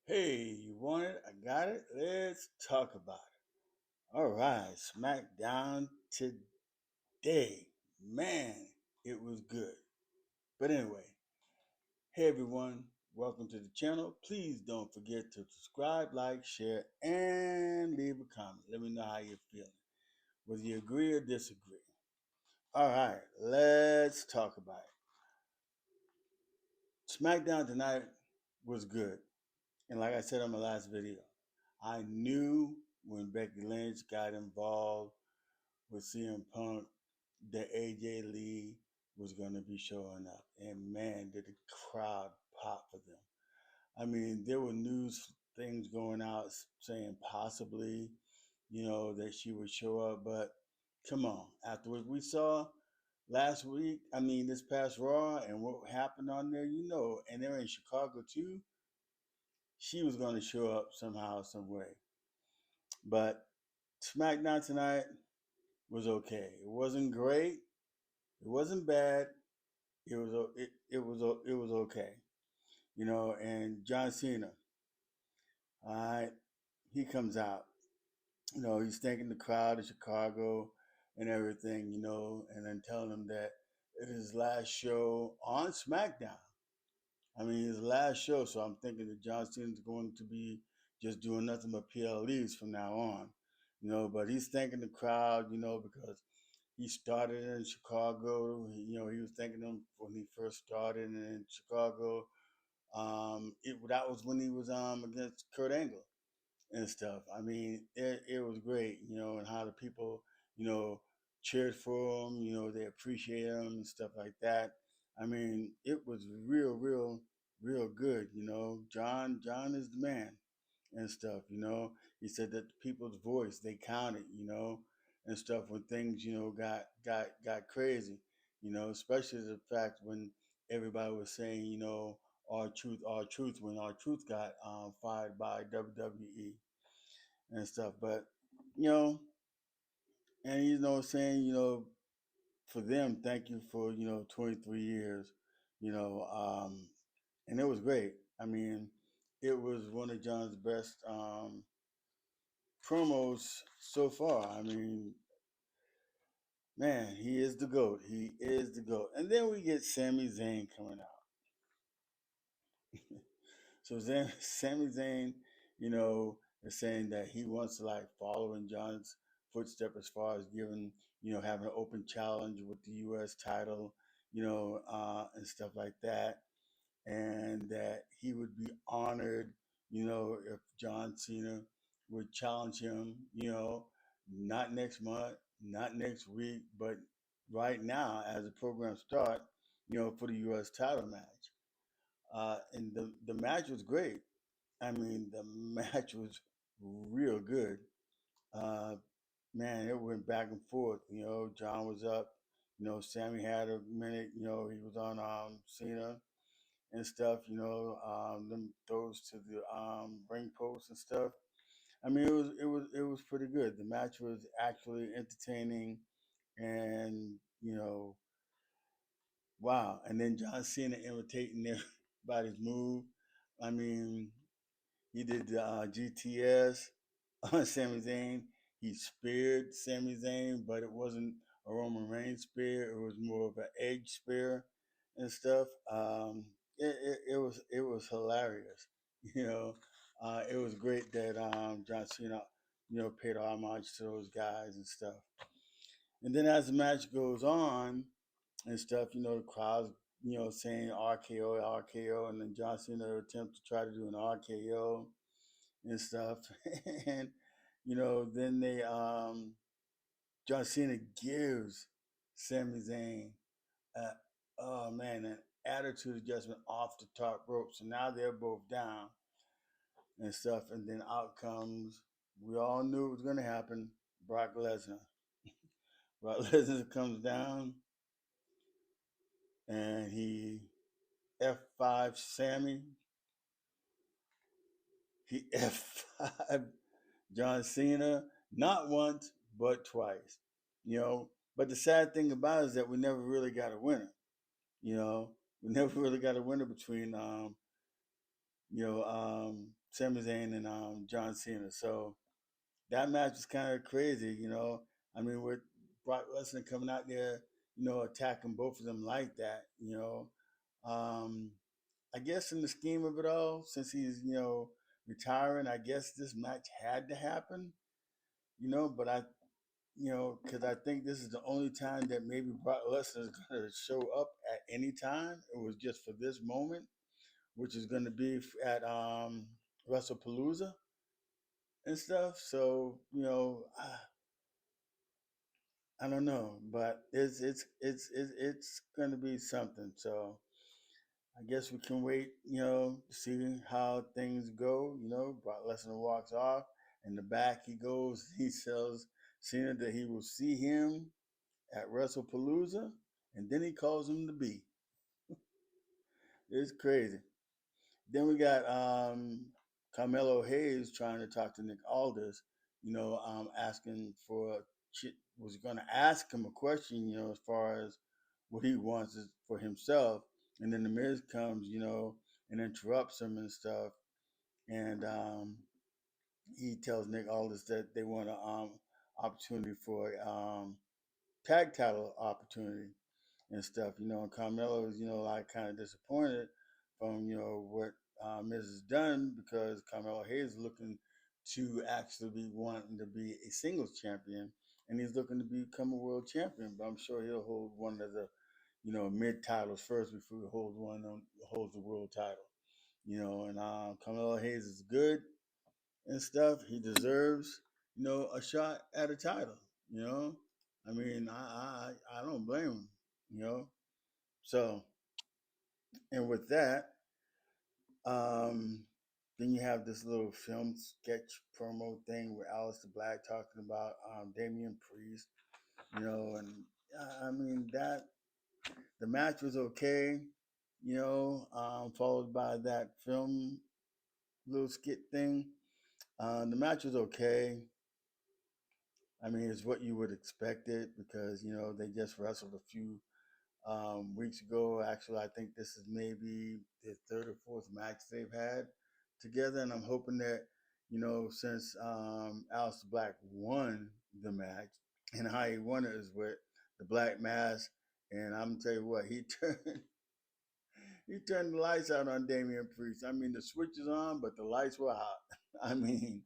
Hey, you want it? I got it. Let's talk about it. All right, SmackDown today. Man, it was good. But anyway, hey everyone, welcome to the channel. Please don't forget to subscribe, like, share, and leave a comment. Let me know how you're feeling, whether you agree or disagree. All right, let's talk about it. SmackDown tonight was good. And like I said on my last video, I knew when Becky Lynch got involved with CM Punk that AJ Lee was going to be showing up. And man, did the crowd pop for them. I mean, there were news things going out saying possibly, that she would show up. But come on, after what we saw last week, this past Raw and what happened on there, and they're in Chicago too, she was going to show up somehow, some way. But SmackDown tonight was okay. It wasn't great. It wasn't bad. It was okay. And John Cena, all right, he comes out. He's thanking the crowd of Chicago and everything. And then telling them that it is his last show on SmackDown. His last show. So I'm thinking that John Cena's going to be just doing nothing but PLEs from now on. But he's thanking the crowd. Because he started in Chicago. He was thanking them when he first started in Chicago. That was when he was against Kurt Angle and stuff. It was great, and how the people, you know, cheered for him. They appreciate him and stuff like that. It was real good. John is the man and stuff. He said that the people's voice they counted. And stuff when things got crazy. Especially the fact when everybody was saying our truth when our truth got fired by WWE and stuff. But you know, and saying for them, thank you for 23 years. You know, um, and it was great. It was one of John's best promos so far. Man, he is the GOAT. He is the GOAT. And then we get Sami Zayn coming out. So Sami Zayn, is saying that he wants to like follow in John's footsteps as far as giving, having an open challenge with the U.S. title, and stuff like that. And that he would be honored, if John Cena would challenge him, not next month, not next week, but right now as the program start, for the U.S. title match. And the match was great. The match was real good. Uh, Man, it went back and forth. John was up. Sammy had a minute. He was on Cena and stuff. Them throws to the ring post and stuff. It was pretty good. The match was actually entertaining, and wow. And then John Cena imitating everybody's move. I mean, he did the GTS on Sami Zayn. He speared Sami Zayn, but it wasn't a Roman Reigns spear. It was more of an edge spear and stuff. It was hilarious. You know, it was great that John Cena, paid homage to those guys and stuff. And then as the match goes on and stuff, the crowd's saying RKO, RKO, and then John Cena attempt to try to do an RKO and stuff. And then they John Cena gives Sami Zayn oh man, an attitude adjustment off the top rope. So now they're both down and stuff. And then out comes, we all knew it was gonna happen, Brock Lesnar. Brock Lesnar comes down and he F-5 Sammy. He F-5 John Cena, not once, but twice. But the sad thing about it is that we never really got a winner. We never really got a winner between Sami Zayn and John Cena. So that match was kind of crazy. I mean, with Brock Lesnar coming out there, attacking both of them like that. Um, I guess in the scheme of it all, since he's retiring, I guess this match had to happen. But because I think this is the only time that maybe Brock Lesnar is going to show up at any time. It was just for this moment, which is going to be at WrestlePalooza and stuff. So I don't know, but it's going to be something. So I guess we can wait, to see how things go. Brock Lesnar walks off. In the back, he goes. He tells Cena that he will see him at WrestlePalooza, and then he calls him the B. It's crazy. Then we got Carmelo Hayes trying to talk to Nick Aldis, asking was going to ask him a question, as far as what he wants for himself. And then the Miz comes, and interrupts him and stuff. And he tells Nick Aldis that they want an opportunity for tag title opportunity and stuff. And Carmelo is, like kind of disappointed from, what Miz has done because Carmelo Hayes is looking to actually be wanting to be a singles champion and he's looking to become a world champion. But I'm sure he'll hold one of the, mid titles first before he holds the world title. And Carmelo Hayes is good and stuff. He deserves, a shot at a title. I mean, I don't blame him. So, and with that, um, then you have this little film sketch promo thing with Alister Black talking about Damian Priest, and I mean that the match was okay, followed by that film little skit thing. The match was okay. I mean, it's what you would expect it because they just wrestled a few weeks ago. Actually, I think this is maybe the third or fourth match they've had together, and I'm hoping that since Alistair Black won the match, and how he won it is with the black mask, and I'm gonna tell you what he turned the lights out on Damian Priest. I mean, the switch is on, but the lights were out. I mean,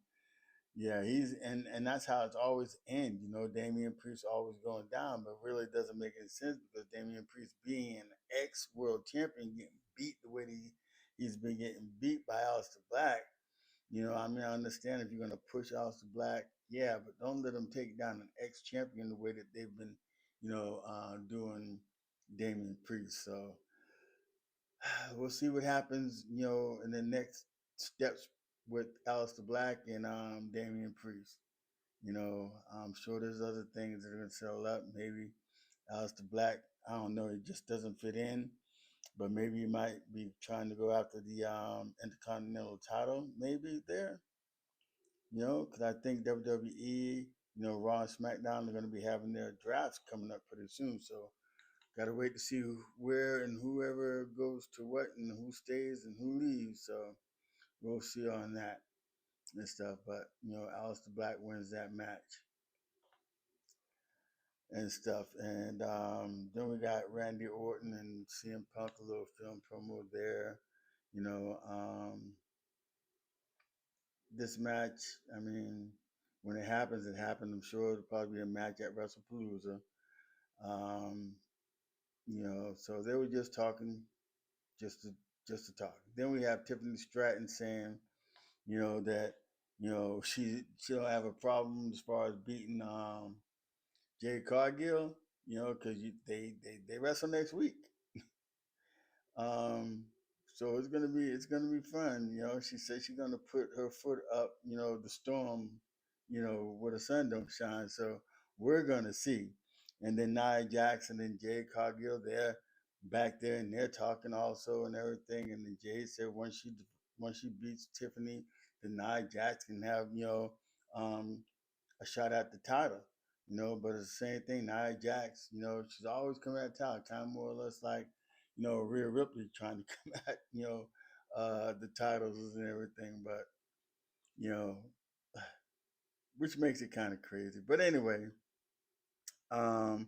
yeah, and that's how it's always end. Damian Priest always going down, but really it doesn't make any sense because Damian Priest being an ex world champion getting beat the way he's been getting beat by Alistair Black. I mean, I understand if you're gonna push Alistair Black, yeah, but don't let him take down an ex champion the way that they've been, doing Damian Priest. So we'll see what happens, in the next steps with Alistair Black and Damian Priest. I'm sure there's other things that are gonna settle up. Maybe Alistair Black, I don't know, it just doesn't fit in. But maybe he might be trying to go after the Intercontinental title, maybe there, because I think WWE, Raw and SmackDown are going to be having their drafts coming up pretty soon. So got to wait to see where and whoever goes to what and who stays and who leaves. So we'll see on that and stuff. But, Alistair Black wins that match and stuff. And then we got Randy Orton and CM Punk, a little film promo there. This match, I mean, when it happens, it happened. I'm sure it'll probably be a match at WrestlePalooza. Um, so they were just talking, just to just to talk. Then we have Tiffany Stratton saying, that she don't have a problem as far as beating Jay Cargill, because they wrestle next week. Um, so it's gonna be fun. She said she's gonna put her foot up, the storm, where the sun don't shine. So we're gonna see. And then Nia Jackson and Jade Cargill, they're back there and they're talking also and everything. And then Jade said once she beats Tiffany, then Nia Jackson can have a shot at the title. But it's the same thing. Nia Jax, she's always coming at the title, kind of more or less like, Rhea Ripley trying to come at the titles and everything. But you know, which makes it kind of crazy. But anyway, um,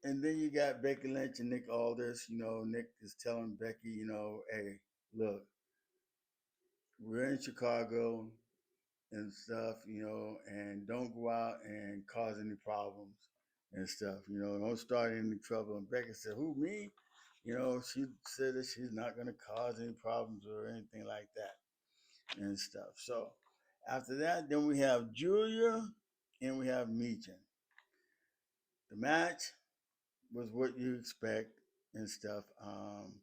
and then you got Becky Lynch and Nick Aldis. Nick is telling Becky, hey, look, we're in Chicago and stuff, and don't go out and cause any problems and stuff. Don't start any trouble. And Becky said, "Who, me?" She said that she's not going to cause any problems or anything like that and stuff. So after that, then we have Giulia and we have Meechin. The match was what you expect and stuff. Um,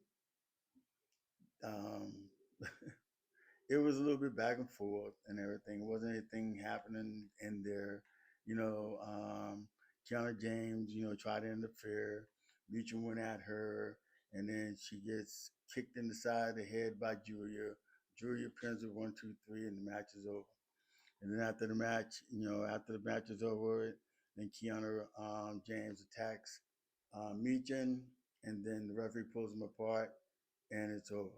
it was a little bit back and forth and everything. It wasn't anything happening in there. Kiana James, tried to interfere. Mutual went at her, and then she gets kicked in the side of the head by Giulia. Giulia pins her 1, 2, 3, and the match is over. And then after the match is over, then Kiana James attacks Meechin, and then the referee pulls them apart, and it's over.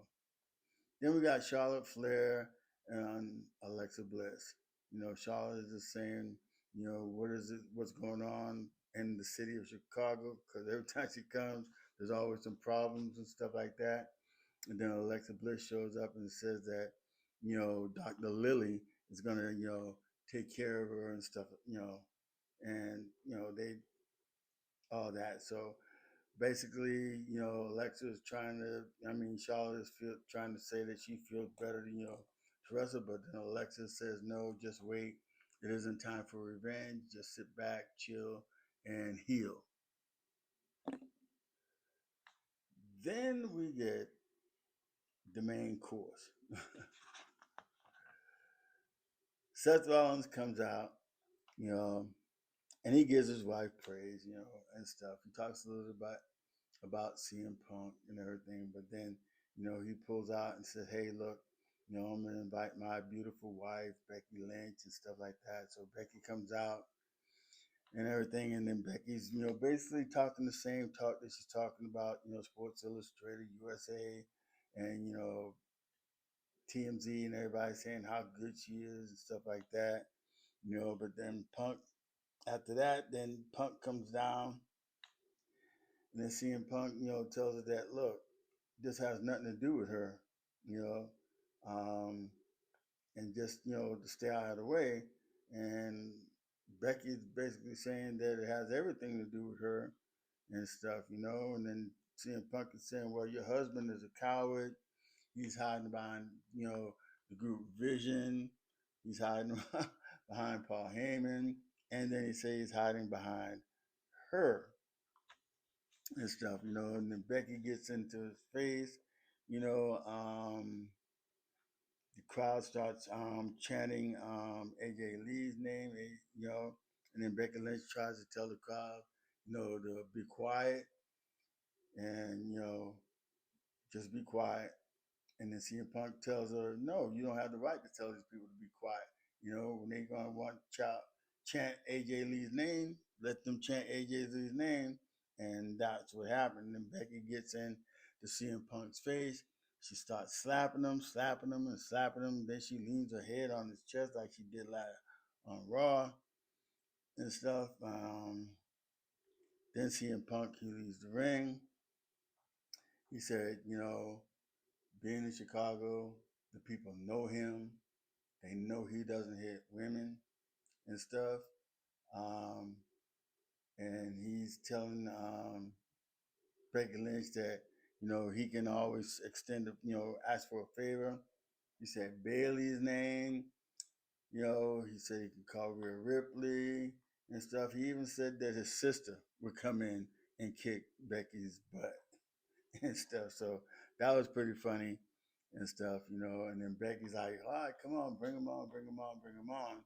Then we got Charlotte Flair and Alexa Bliss. Charlotte is just saying, what is it? What's going on in the city of Chicago? Because every time she comes, there's always some problems and stuff like that. And then Alexa Bliss shows up and says that, Dr. Lily is gonna, take care of her and stuff, and they all that. So basically, Alexa is trying to, Charlotte is trying to say that she feels better than, Teresa, but then Alexa says, no, just wait. It isn't time for revenge. Just sit back, chill, and heal. Then we get the main course. Seth Rollins comes out, you know, and he gives his wife praise, and stuff. He talks a little bit about CM Punk and everything, but then, he pulls out and says, "Hey, look, I'm gonna invite my beautiful wife, Becky Lynch, and stuff like that." So Becky comes out and everything, and then Becky's, basically talking the same talk that she's talking about, Sports Illustrated, USA, and TMZ, and everybody saying how good she is and stuff like that. But then Punk, after that, then Punk comes down, and then CM Punk, tells her that, look, this has nothing to do with her, you know, um, and just, to stay out of the way. And Becky's basically saying that it has everything to do with her and stuff, and then CM Punk is saying, well, your husband is a coward. He's hiding behind, the group Vision. He's hiding behind Paul Heyman. And then he says he's hiding behind her and stuff, and then Becky gets into his face, you know, um, the crowd starts chanting AJ Lee's name, and then Becky Lynch tries to tell the crowd, to be quiet and, just be quiet. And then CM Punk tells her, no, you don't have the right to tell these people to be quiet. When they're going to want to chant AJ Lee's name, let them chant AJ Lee's name. And that's what happened. And then Becky gets in to CM Punk's face. She starts slapping him, and slapping him. Then she leans her head on his chest like she did on Raw and stuff. Then CM Punk, he leaves the ring. He said, being in Chicago, the people know him. They know he doesn't hit women and stuff. Um, and he's telling Becky Lynch that, he can always ask for a favor. He said Bailey's name. He said he could call Rhea Ripley and stuff. He even said that his sister would come in and kick Becky's butt and stuff. So that was pretty funny and stuff, And then Becky's like, all right, come on, bring him on, bring him on, bring him on.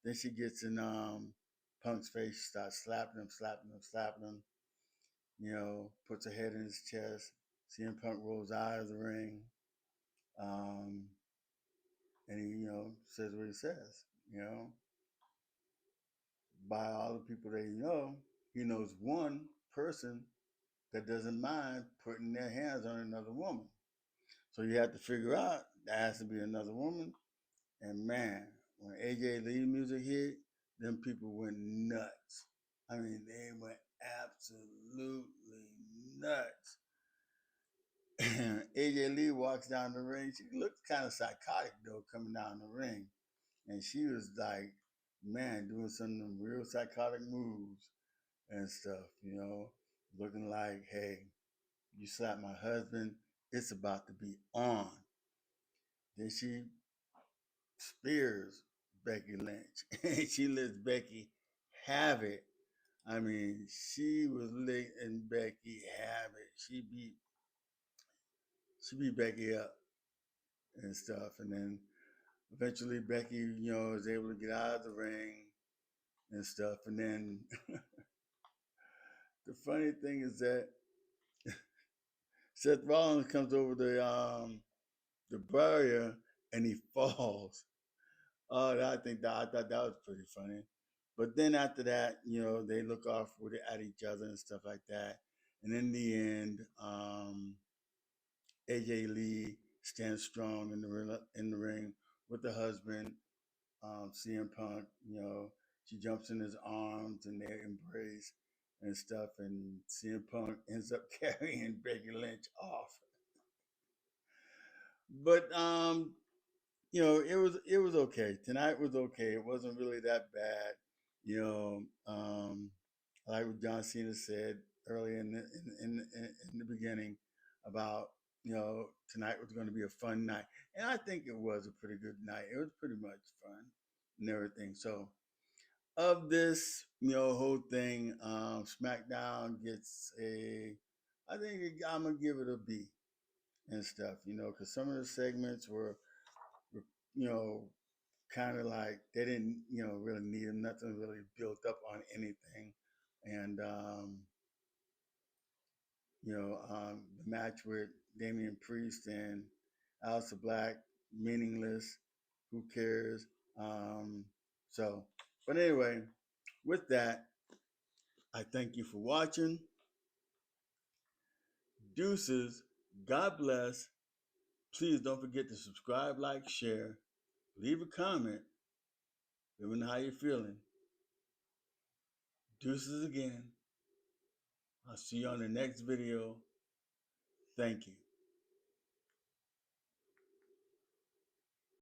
Then she gets in Punk's face, she starts slapping him, slapping him, slapping him, puts her head in his chest. CM Punk rolls out of the ring. Um, and he, says what he says, by all the people that he knows one person that doesn't mind putting their hands on another woman. So you have to figure out there has to be another woman And man, when AJ Lee music hit, them people went nuts. I mean, they went absolutely nuts. AJ Lee walks down the ring. She looked kind of psychotic though, coming down the ring, and she was like, man, doing some of them real psychotic moves and stuff. Looking like, hey, you slapped my husband, it's about to be on. Then she spears Becky Lynch, and she lets Becky have it. I mean, she was letting Becky have it. She beat Becky up and stuff, and then eventually Becky, is able to get out of the ring and stuff. And then the funny thing is that Seth Rollins comes over the barrier and he falls. Oh, I thought that was pretty funny. But then after that, they look off at each other and stuff like that. And in the end, AJ Lee stands strong in the ring with the husband, CM Punk. She jumps in his arms and they embrace and stuff. And CM Punk ends up carrying Becky Lynch off. But it was okay. Tonight was okay. It wasn't really that bad. You know, like what John Cena said earlier in the beginning about tonight was going to be a fun night, and I think it was a pretty good night. It was pretty much fun and everything. So of this whole thing, SmackDown gets I think I'm gonna give it a B and stuff. Because some of the segments were you know kind of like they didn't, really need him. Nothing really built up on anything. And, the match with Damian Priest and Alister Black, meaningless. Who cares? Um, so, but anyway, with that, I thank you for watching. Deuces. God bless. Please don't forget to subscribe, like, share, leave a comment. Let me know how you're feeling. Deuces again. I'll see you on the next video. Thank you.